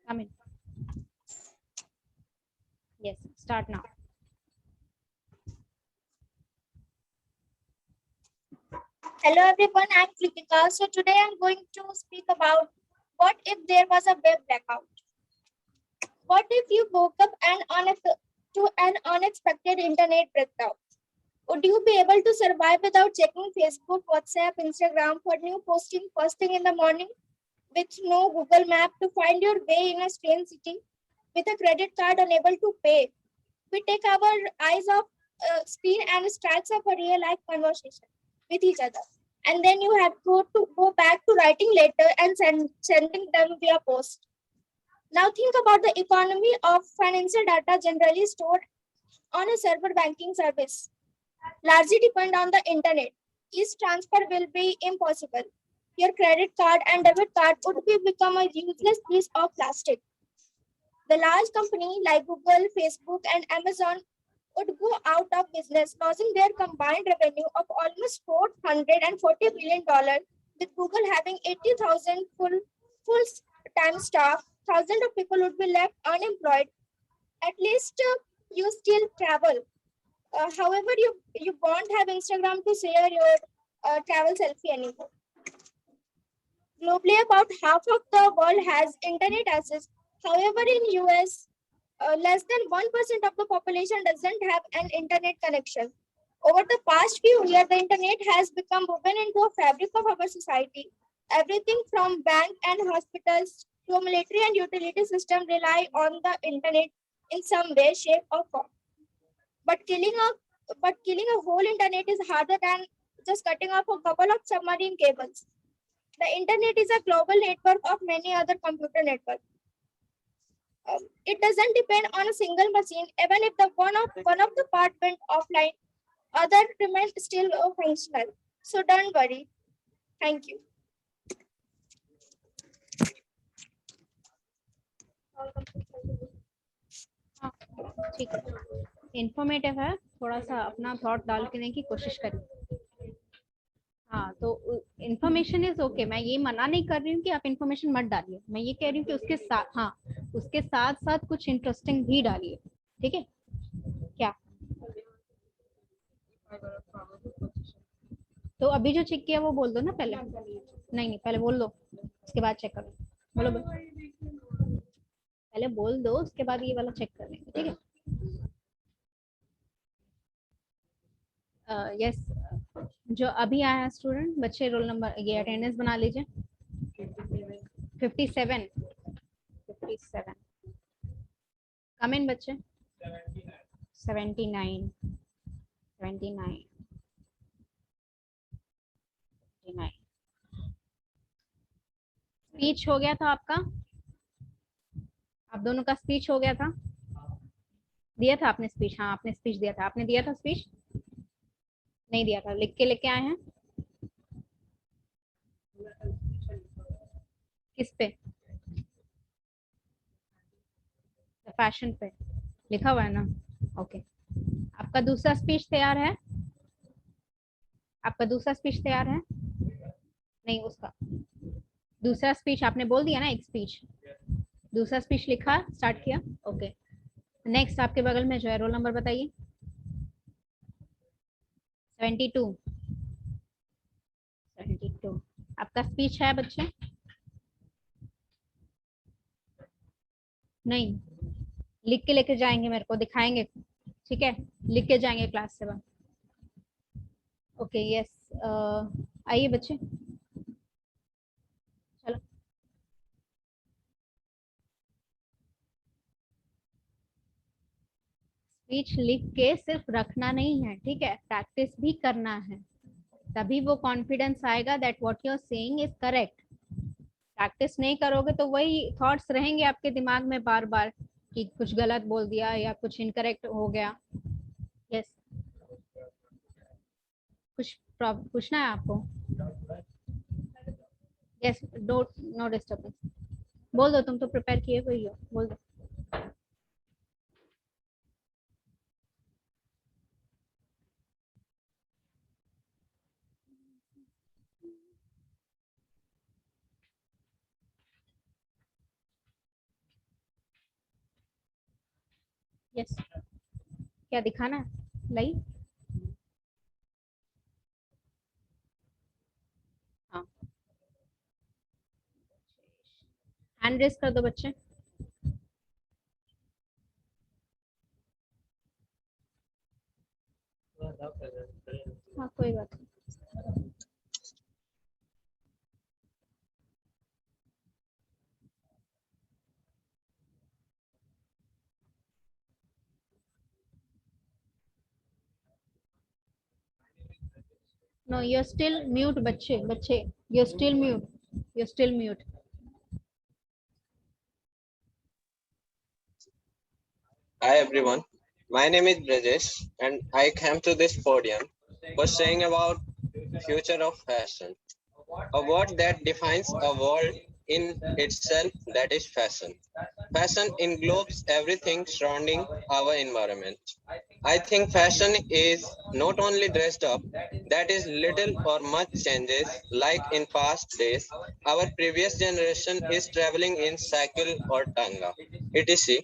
Come in. Yes, start now. Hello everyone, I'm Kritika. So today I'm going to speak about what if there was a web blackout? What if you woke up to an unexpected internet breakdown? Would you be able to survive without checking Facebook, WhatsApp, Instagram for new posting first thing in the morning? With no Google map to find your way in a strange city? With a credit card unable to pay? We take our eyes off screen and strikes up a real life conversation with each other. And then you have to go back to writing letter and sending them via post. Now think about the economy of financial data generally stored on a server banking service. Largely depend on the internet. Each transfer will be impossible. Your credit card and debit card would become a useless piece of plastic. The large company like Google, Facebook, and Amazon would go out of business, losing their combined revenue of almost $440 billion, with Google having 80,000 full-time staff. Thousands of people would be left unemployed. At least you still travel. However, you won't have Instagram to share your travel selfie anymore. Globally, about half of the world has internet access. However, in US, less than 1% of the population doesn't have an internet connection. Over the past few years, the internet has become woven into a fabric of our society. Everything from bank and hospitals to a military and utility system rely on the internet in some way, shape, or form. But killing a whole internet is harder than just cutting off a couple of submarine cables. The internet is a global network of many other computer networks. It doesn't depend on a single machine. Even if the one of the part went offline, other remains still functional. So don't worry. Thank you. हाँ, ठीक है, informative है, थोड़ा सा अपना thought डाल के की कोशिश करिए। हाँ, तो इन्फॉर्मेशन इज ओके, मैं ये मना नहीं कर रही हूँ कि आप इन्फॉर्मेशन मत डालिए, मैं ये कह रही हूँ कि उसके साथ, हाँ, उसके साथ साथ कुछ इंटरेस्टिंग भी डालिए, ठीक है? क्या तो अभी जो चेक किया वो बोल दो ना पहले। नहीं नहीं, पहले बोल दो, उसके बाद चेक करो। बोलो पहले बोल दो, उसके बाद ये वाला चेक कर लेंगे, ठीक है? यस, जो अभी आया है स्टूडेंट, बच्चे रोल नंबर ये अटेंडेंस बना लीजिए। 57 57 कम इन बच्चे। 79 79 स्पीच हो गया था आपका? आप दोनों का स्पीच हो गया था? दिया था आपने स्पीच? हाँ, आपने स्पीच दिया था। आपने दिया था स्पीच? नहीं दिया था। लिख के लेके आए हैं? किस पे? फैशन पे लिखा हुआ है ना? ओके। आपका दूसरा स्पीच तैयार है? आपका दूसरा स्पीच तैयार है? नहीं, उसका दूसरा स्पीच आपने बोल दिया ना, एक स्पीच। दूसरा स्पीच लिखा, स्टार्ट किया? ओके। नेक्स्ट आपके बगल में जो है, रोल नंबर बताइए। 72 72 आपका स्पीच है बच्चे? नहीं, लिख के लेके जाएंगे, मेरे को दिखाएंगे, ठीक है? लिख के जाएंगे क्लास से बाद। ओके, यस, आइए बच्चे, चलो। स्पीच लिख के सिर्फ रखना नहीं है, ठीक है? प्रैक्टिस भी करना है, तभी वो कॉन्फिडेंस आएगा that what you are saying is correct. Practice नहीं करोगे तो वही थॉट्स रहेंगे आपके दिमाग में बार बार कि कुछ गलत बोल दिया या कुछ इनकरेक्ट हो गया। यस, कुछ पूछना है आपको? Yes, don't, no disturbance. बोल दो, तुम तो प्रिपेयर किए हुए हो, बोल दो। यस, क्या दिखाना है? लाइव? हाँ, हैंड रेस कर दो बच्चे। हाँ, कोई बात नहीं। No, you're still mute, बच्चे, you're still mute. You're still mute. Hi everyone, my name is Brajesh and I came to this podium for saying about future of fashion, a word that defines a world in itself, that is fashion. Fashion englobes everything surrounding our environment. I think fashion is not only dressed up, that is little or much changes like in past days. Our previous generation is traveling in cycle or tanga, etc.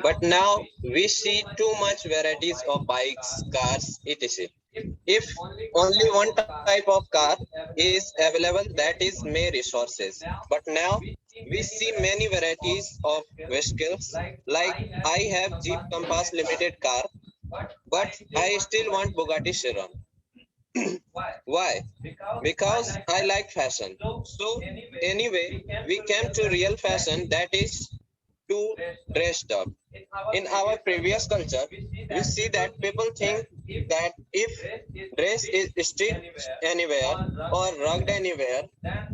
But now we see too much varieties of bikes, cars, etc. If only one type of car is available, that is may resources. But now we see many varieties of vehicles. Like I have Jeep Compass Limited car, but I still want Bugatti Chiron. Why? Because I like fashion. So anyway, we came to real fashion, that is to dressed up. In our previous culture, we see that people think that if dress is stitched anywhere or rugged anywhere,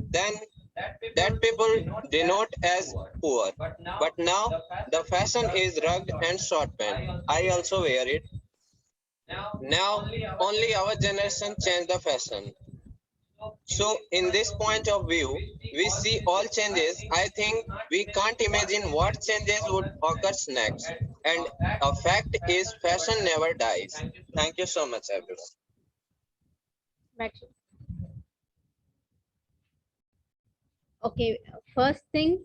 then that people denote as poor. But now the fashion is rugged and short pant. I also wear it. Now only our generation change the fashion. So in this point of view, we see all changes. I think we can't imagine what changes would occur next. And a fact is fashion never dies. Thank you so much everyone. बैठिए। Okay, first thing,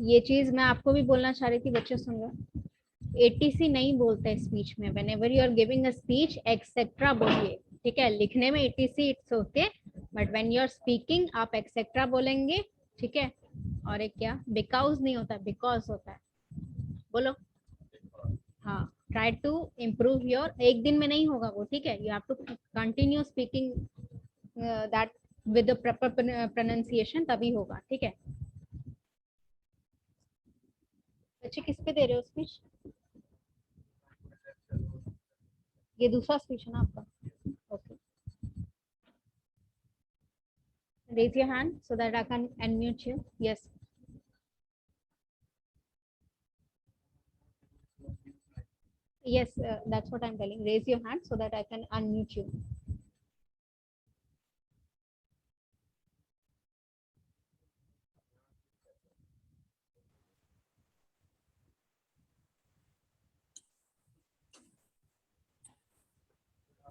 ये चीज मैं आपको भी बोलना चाह रही थी, बच्चे सुन रहे। एटीसी नहीं बोलते स्पीच में। Whenever you are giving a speech etcetera बोलिए, ठीक है? लिखने में ETC it's okay, but when you are speaking आप एक्सेट्रा बोलेंगे, ठीक है? और एक क्या, बिकॉज नहीं होता, बिकॉज होता है। बोलो। हाँ, ट्राई टू इम्प्रूव योर, एक दिन में नहीं होगा वो, ठीक है? You have to continue speaking that with the proper pronunciation, तभी होगा, ठीक है? बच्चे किस पे दे रहे हो स्पीच? ये दूसरा स्पीच है ना आपका? Okay, raise your hand so that I can unmute you. Yes. Yes, that's what I'm telling. Raise your hand so that I can unmute you.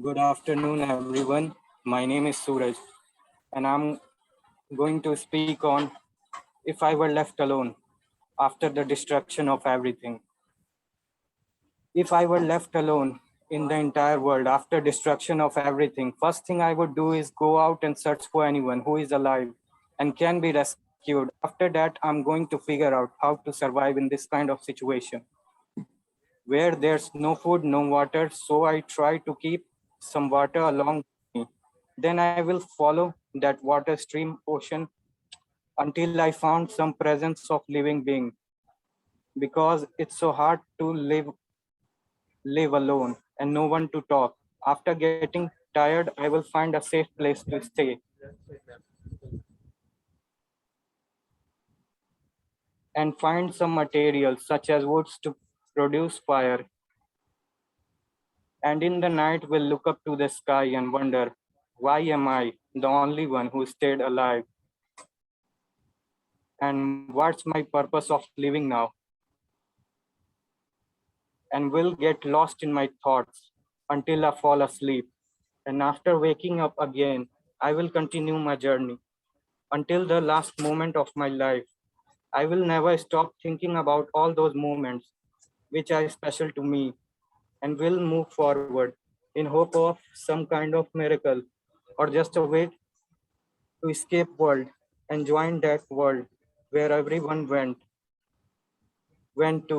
Good afternoon, everyone. My name is Suraj, and I'm going to speak on if I were left alone after the destruction of everything. If I were left alone in the entire world after destruction of everything, first thing I would do is go out and search for anyone who is alive and can be rescued. After that, I'm going to figure out how to survive in this kind of situation where there's no food, no water. So I try to keep some water along with me. Then I will follow that water stream ocean until I found some presence of living being, because it's so hard to live alone and no one to talk. After getting tired, I will find a safe place to stay and find some materials such as woods to produce fire. And in the night, we'll look up to the sky and wonder, why am I the only one who stayed alive? And what's my purpose of living now? And will get lost in my thoughts until I fall asleep. And after waking up again, I will continue my journey until the last moment of my life. I will never stop thinking about all those moments which are special to me and will move forward in hope of some kind of miracle or just a way to escape world and join that world where everyone went to.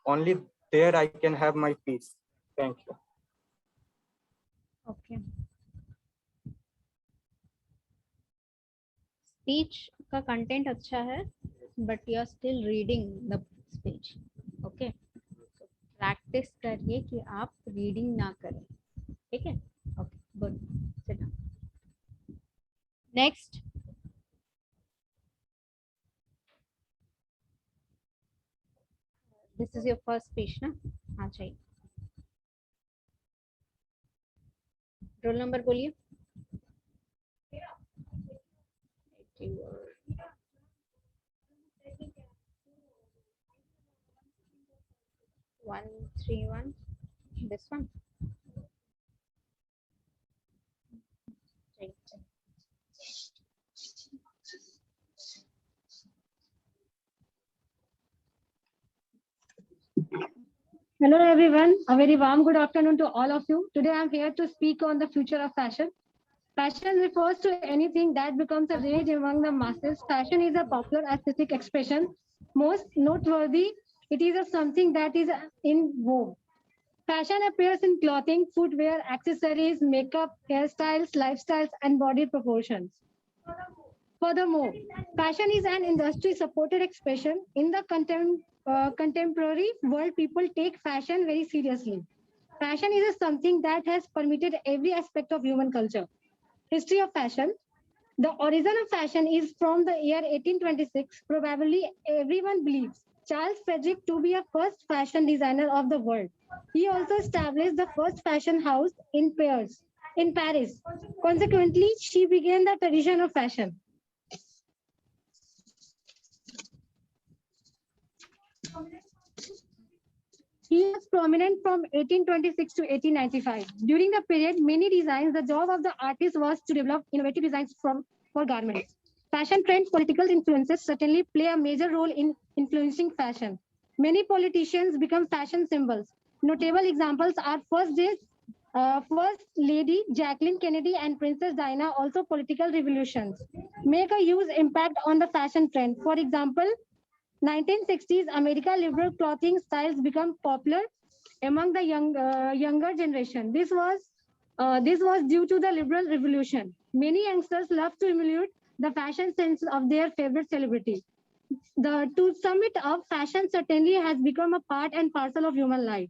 Only there I can have my peace. Thank you. Okay, speech का content अच्छा है, but you are still reading the speech. Okay, practice करिए कि आप reading ना करें. ठीक है? Okay, good. Sit down. Next, this is your first speech ना? हाँ चाहिए. रोल नंबर बोलिए. 131. This one. Right. Hello everyone, a very warm good afternoon to all of you. Today I am here to speak on the future of fashion. Fashion refers to anything that becomes a rage among the masses. Fashion is a popular aesthetic expression. Most noteworthy, it is something that is in vogue. Fashion appears in clothing, footwear, accessories, makeup, hairstyles, lifestyles, and body proportions. Furthermore, fashion is an industry-supported expression. In the contemporary world, people take fashion very seriously. Fashion is something that has permeated every aspect of human culture. History of fashion. The origin of fashion is from the year 1826. Probably everyone believes Charles Frederick to be a first fashion designer of the world. He also established the first fashion house in Paris. Consequently, she began the tradition of fashion. He was prominent from 1826 to 1895. During the period, many designs, the job of the artist was to develop innovative designs for garments. Fashion trends, political influences certainly play a major role in influencing fashion. Many politicians become fashion symbols. Notable examples are First Lady Jacqueline Kennedy and Princess Diana, also political revolutions, make a huge impact on the fashion trend. For example, 1960s America liberal clothing styles become popular among the younger generation. This was due to the liberal revolution. Many youngsters love to emulate the fashion sense of their favorite celebrity. To sum it up, fashion certainly has become a part and parcel of human life.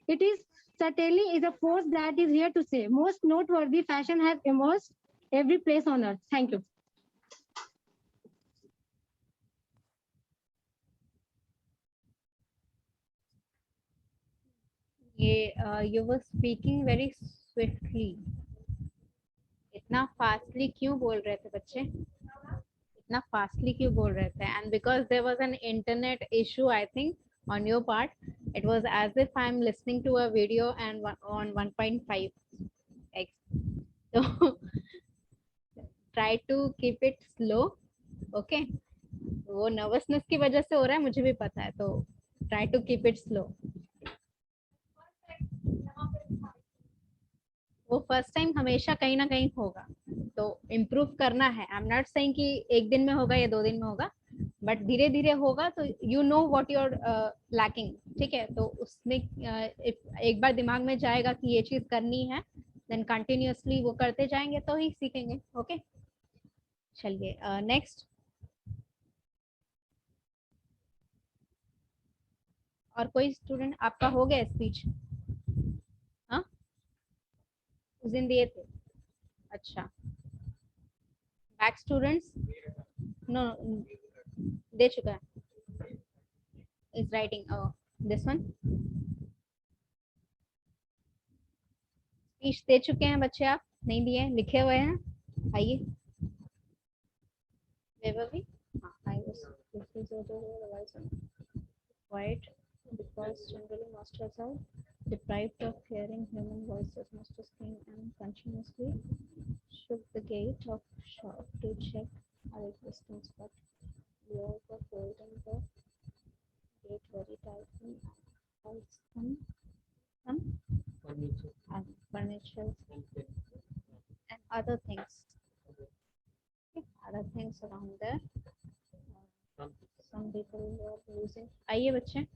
It is certainly is a force that is here to stay. Most noteworthy, fashion has emerged every place on earth. Thank you. You were speaking very swiftly. इतना fastly क्यों बोल रहे थे बच्चे? इतना fastly क्यों बोल रहे थे? And because there was an internet issue, I think on your part, it was as if I'm listening to a video and on 1.5x. So try to keep it slow. Okay? वो nervousness की वजह से हो रहा है, मुझे भी पता है, तो try to keep it slow. वो फर्स्ट टाइम हमेशा कहीं ना कहीं होगा, तो इम्प्रूव करना है. आई एम नॉट सेइंग कि एक दिन में होगा या 2 दिन में होगा, बट धीरे धीरे होगा. तो you know what you are lacking. ठीक है? तो उसमें एक बार दिमाग में जाएगा कि ये चीज करनी है, देन कंटिन्यूअसली वो करते जाएंगे तो ही सीखेंगे. ओके, चलिए नेक्स्ट. और कोई स्टूडेंट आपका हो गया स्पीच? हाँ, उस दिन दिए थे. अच्छा, बैक स्टूडेंट्स? नो, दे चुका है. Is writing this one. Speech दे चुके हैं बच्चे? आप नहीं दिए? लिखे हुए हैं? आइए. भी I was quiet because generally masters are deprived of hearing human voices. Masters came and continuously shook the gate of shop to check our existence, but we all were holding the gate very tightly. Come. other things. Okay, other things around there. Some people are using. आइए बच्चे.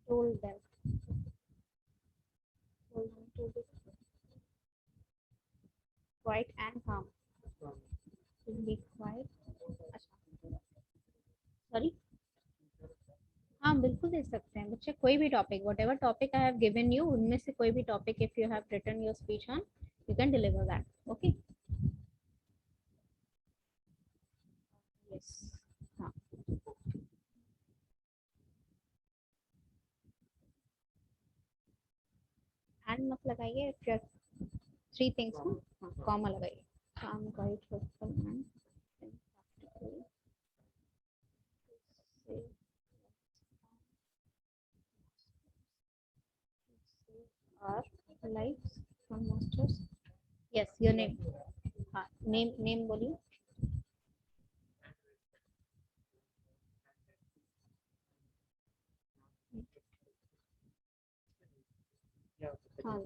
Told them. Told them to be quiet and calm. To be quiet. अच्छा. Sorry. हाँ बिल्कुल दे सकते हैं बच्चे, कोई भी topic, whatever topic I have given you, उनमें से कोई भी topic if you have written your speech on, you can deliver that. Okay. Yes. हाँ. एंड मत लगाइए. थ्री थिंग्स ना, हाँ कॉमा लगाइए. काम guide helpful and our lives from masters. Yes, your name. हाँ name बोलिए. हाँ.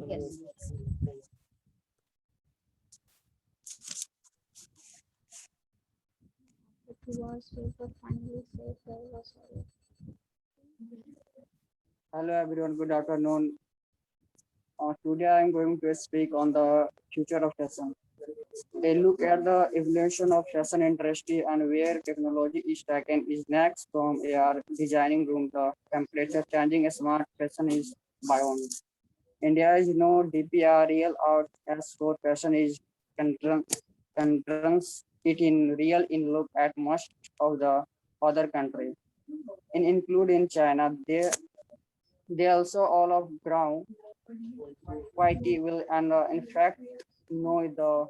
Yes. It was super finally said there was a. Hello everyone, good afternoon. Today I am going to speak on the future of fashion. A look at the evolution of fashion industry and where technology is taken is next from AR designing room to temperature changing smart fashion is beyond. India is no DPR real out as for fashion is concerns it in real in look at most of the other country. Include in China, they also all of ground whitey will and in fact know the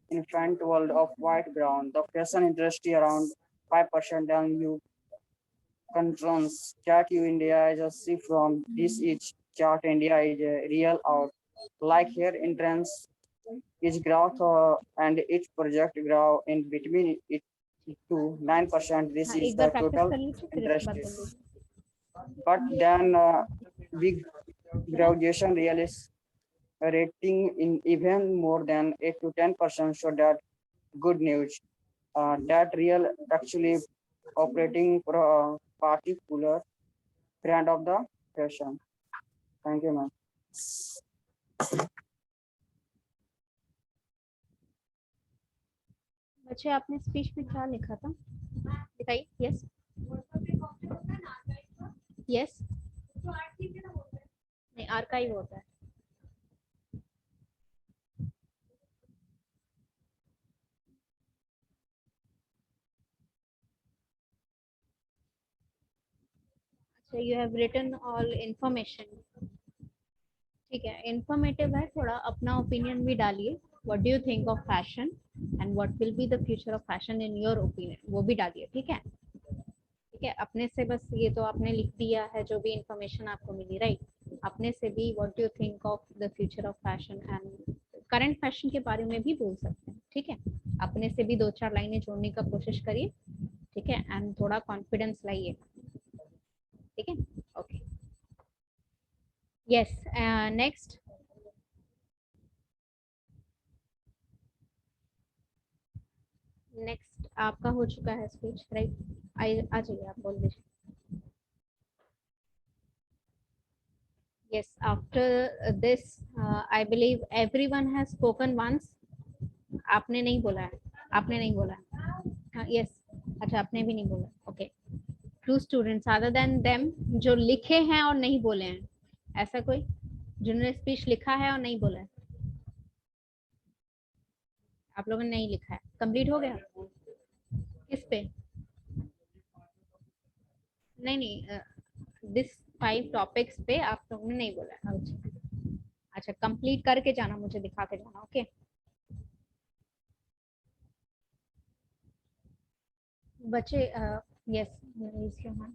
infant world of white ground. The fashion industry around 5% and you concerns chart you India is a see from this each chart India is a real out. Like here entrance is growth and each project grow in between it to 9%. This हाँ is एक बार the practice total कर लीजिए फिर इसके बाद interest. बोल दीजिए. But then big graduation realist rating in even more than 8 to 10%. So that good news. That real actually operating for a particular brand of the fashion. Thank you, ma'am. बच्चे आपने speech में क्या लिखा था दिखाइए. Yes. Yes. नहीं archive होता है. अच्छा you have written all information. ठीक है, इंफॉर्मेटिव है, थोड़ा अपना ओपिनियन भी डालिए. What do you think of fashion and what will be the future of fashion in your opinion, वो भी डालिए. ठीक है. ठीक है, अपने से बस ये तो आपने लिख दिया है जो भी इंफॉर्मेशन आपको मिली, राइट. अपने से भी what do you think of the future of fashion and current fashion के बारे में भी बोल सकते हैं. ठीक है, अपने से भी 2-4 लाइनें जोड़ने का कोशिश करिए. ठीक है, एंड थोड़ा कॉन्फिडेंस लाइए. ठीक है. ओके. यस. नेक्स्ट. नेक्स्ट आपका हो चुका है स्पीच, राइट. आ जाइए, आप बोल दीजिए. Yes, after this, I believe everyone has spoken once. आपने नहीं बोला है. आपने नहीं बोला है. हाँ, yes. अच्छा आपने भी नहीं बोला. Okay. 2 students other than them जो लिखे हैं और नहीं बोले हैं. ऐसा कोई जिन्होंने स्पीच लिखा है और नहीं बोला है? आप लोगों ने नहीं लिखा है. कंप्लीट हो गया किस पे? नहीं दिस 5 टॉपिक्स पे आप लोगों ने नहीं बोला है. अच्छा कंप्लीट करके जाना, मुझे दिखा के जाना. ओके. बच्चे yes raise your hand.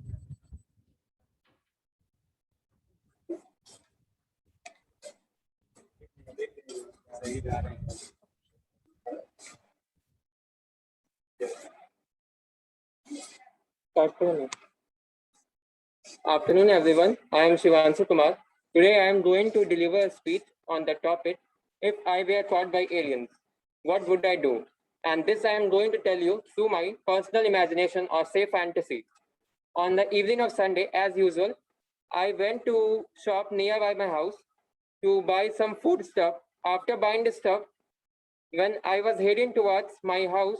Afternoon, everyone. I am Shivanshu Kumar. Today, I am going to deliver a speech on the topic, if I were caught by aliens, what would I do? And this I am going to tell you through my personal imagination or say fantasy. On the evening of Sunday, as usual, I went to shop nearby my house to buy some food stuff. After buying the stuff, when I was heading towards my house,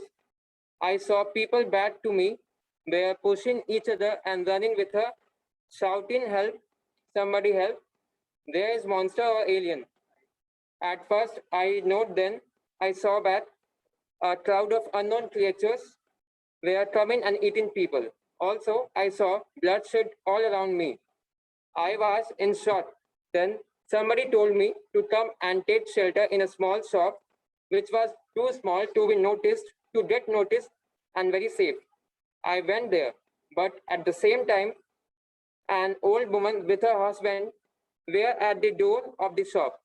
I saw people back to me. They are pushing each other and running with her, shouting, help, somebody help. There is monster or alien. At first, I note then I saw that a crowd of unknown creatures were coming and eating people. Also, I saw bloodshed all around me. I was in shock. Then somebody told me to come and take shelter in a small shop, which was too small to be noticed, to get noticed, and very safe. I went there, but at the same time, an old woman with her husband were at the door of the shop.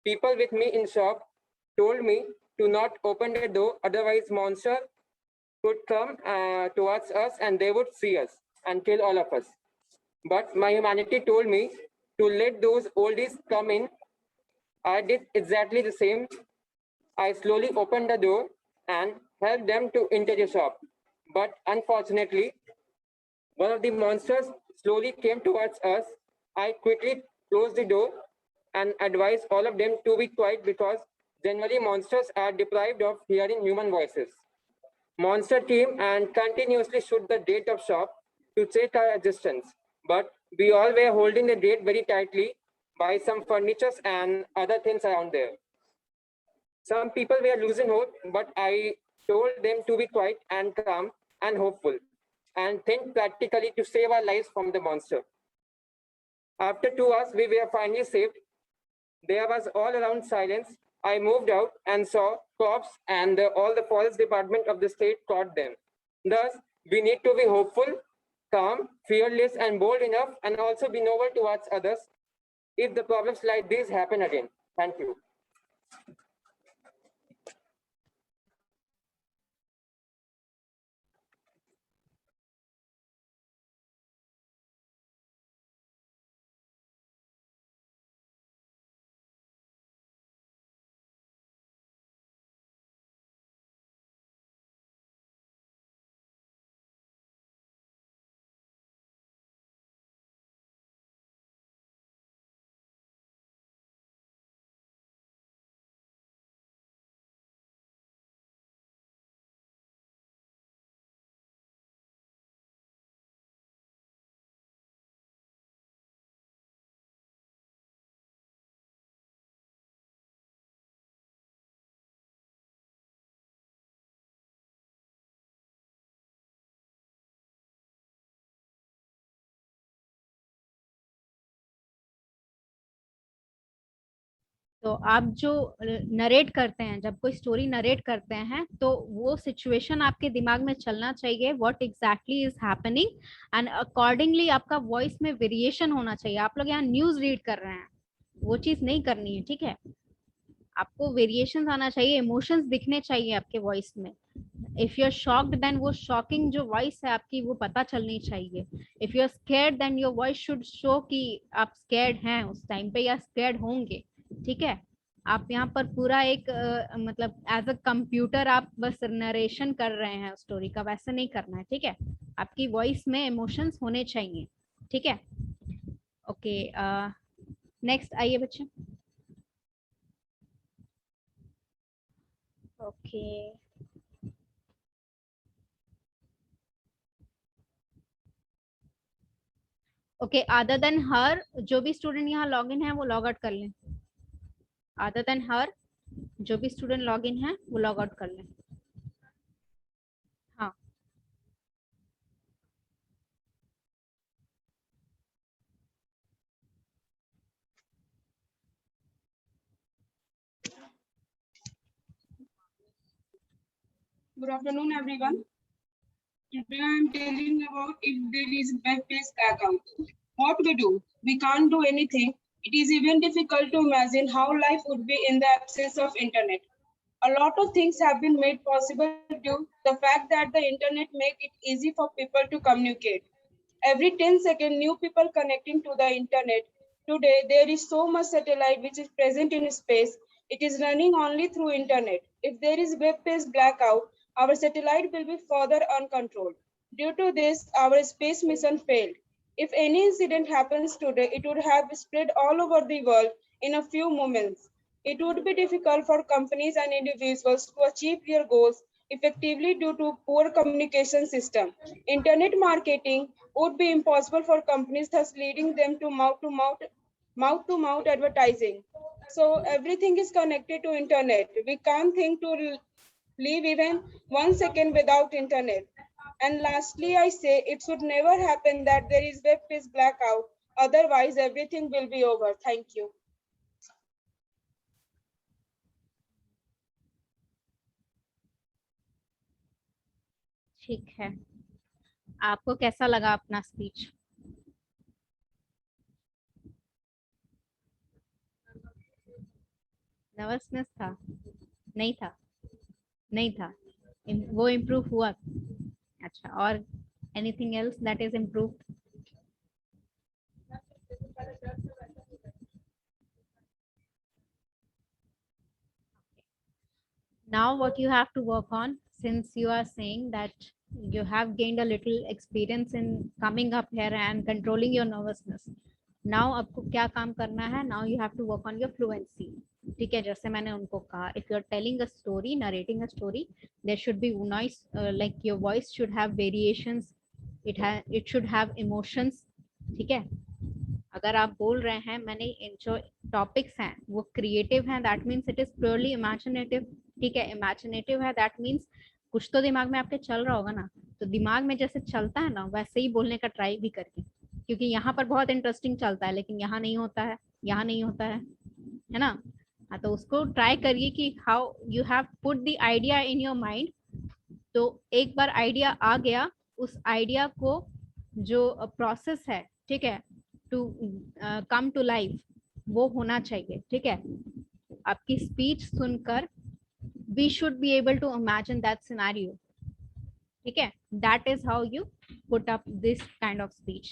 People with me in shop told me to not open the door, otherwise monster could come towards us and they would see us and kill all of us. But my humanity told me to let those oldies come in. I did exactly the same. I slowly opened the door and helped them to enter the shop. But unfortunately, one of the monsters slowly came towards us. I quickly closed the door and advised all of them to be quiet because generally monsters are deprived of hearing human voices. Monster came and continuously shook the gate of shop to check our existence. But we all were holding the gate very tightly by some furnitures and other things around there. Some people were losing hope, but I told them to be quiet and calm and hopeful and think practically to save our lives from the monster. After 2 hours, we were finally saved. There was all around silence. I moved out and saw cops and all the forest department of the state caught them. Thus, we need to be hopeful, calm, fearless, and bold enough, and also be noble towards others if the problems like these happen again. Thank you. तो आप जो narrate करते हैं, जब कोई story narrate करते हैं, तो वो सिचुएशन आपके दिमाग में चलना चाहिए, what exactly is happening, and accordingly आपका वॉइस में वेरिएशन होना चाहिए. आप लोग यहाँ न्यूज रीड कर रहे हैं, वो चीज नहीं करनी है, ठीक है. आपको वेरिएशन आना चाहिए, इमोशंस दिखने चाहिए आपके वॉइस में. If you are shocked then वो शॉकिंग जो वॉइस है आपकी वो पता चलनी चाहिए. If you are scared then your voice should show कि आप स्कैर्ड हैं उस टाइम पे या स्कैर्ड होंगे, ठीक है. आप यहाँ पर पूरा एक मतलब एज अ कंप्यूटर आप बस नरेशन कर रहे हैं स्टोरी का, वैसे नहीं करना है, ठीक है. आपकी वॉइस में इमोशंस होने चाहिए, ठीक है. ओके, नेक्स्ट आइए बच्चे. Okay, okay. अदर देन हर, जो भी स्टूडेंट यहाँ लॉग इन है वो लॉग आउट कर लें. अदर देन हर, जो भी स्टूडेंट लॉग इन है वो लॉग आउट कर लें. हाँ, Good afternoon, everyone. Today I am telling about if there is a web page account. What we do? We can't do anything. It is even difficult to imagine how life would be in the absence of internet. A lot of things have been made possible due to the fact that the internet make it easy for people to communicate. Every 10 seconds, new people connecting to the internet. Today, there is so much satellite which is present in space. It is running only through internet. If there is web page blackout, our satellite will be further uncontrolled. Due to this, our space mission failed. If any incident happens today, it would have spread all over the world in a few moments. It would be difficult for companies and individuals to achieve their goals effectively due to poor communication system. Internet marketing would be impossible for companies, thus leading them to mouth-to-mouth advertising. So everything is connected to internet. We can't think to live even 1 second without internet. And lastly, I say it should never happen that there is web page blackout. Otherwise, everything will be over. Thank you. ठीक है, आपको कैसा लगा अपना speech? Nervousness था? नहीं था? नहीं था? वो इम्प्रूव हुआ? अच्छा, और anything else that is improved? Now what you have to work on, since you are saying that you have gained a little experience in coming up here and controlling your nervousness, now आपको क्या काम करना है? Now you have to work on your fluency. ठीक है, जैसे मैंने उनको कहा, if you are telling a story, narrating a story, there should be noise, like your voice should have variations, it should have emotions. ठीक है, अगर आप बोल रहे हैं मैंने इन जो टॉपिक्स हैं वो क्रिएटिव हैं, that means it is purely imaginative. ठीक है, इमेजिनेटिव है, दैट मीन्स कुछ तो दिमाग में आपके चल रहा होगा ना, तो दिमाग में जैसे चलता है ना वैसे ही बोलने का ट्राई भी करके, क्योंकि यहाँ पर बहुत इंटरेस्टिंग चलता है लेकिन यहाँ नहीं होता है, यहाँ नहीं होता है ना. हाँ, तो उसको ट्राई करिए कि how you have put the idea in your mind. तो एक बार आइडिया आ गया, उस आइडिया को जो प्रोसेस है, ठीक है, टू कम टू लाइफ, वो होना चाहिए. ठीक है, आपकी स्पीच सुनकर we should be able to imagine that scenario. ठीक है, that is how you put up this kind of speech.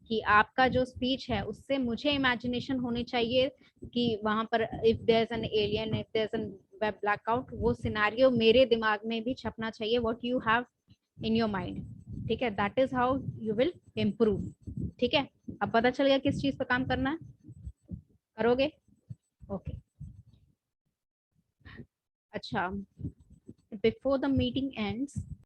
कि आपका जो स्पीच है उससे मुझे इमेजिनेशन होनी चाहिए कि वहां पर if there's an alien, if there's a web blackout, वो सिनेरियो मेरे दिमाग में भी छपना चाहिए, what you have in your mind. ठीक है, that is how you will improve. ठीक है, अब पता चल गया किस चीज पर काम करना है, करोगे? ओके. अच्छा, before the meeting ends,